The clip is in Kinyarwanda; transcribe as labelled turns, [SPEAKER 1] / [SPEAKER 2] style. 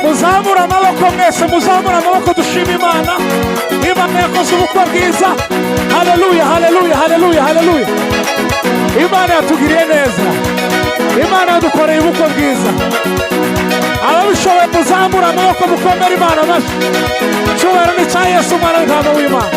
[SPEAKER 1] Muzamura amaboko mwese, muzamura amaboko dushima Imana. Imana yakoze ubukwe bwiza. Haleluya, haleluya, haleluya, haleluya. Imana yatugiriye neza. Imana yadukoreye ubukwe bwiza. Ababishoboye muzamura amaboko mukomere Imana amashyi. Cyubahiro ni cya Yesu, Umwana w'Intama w'Imana.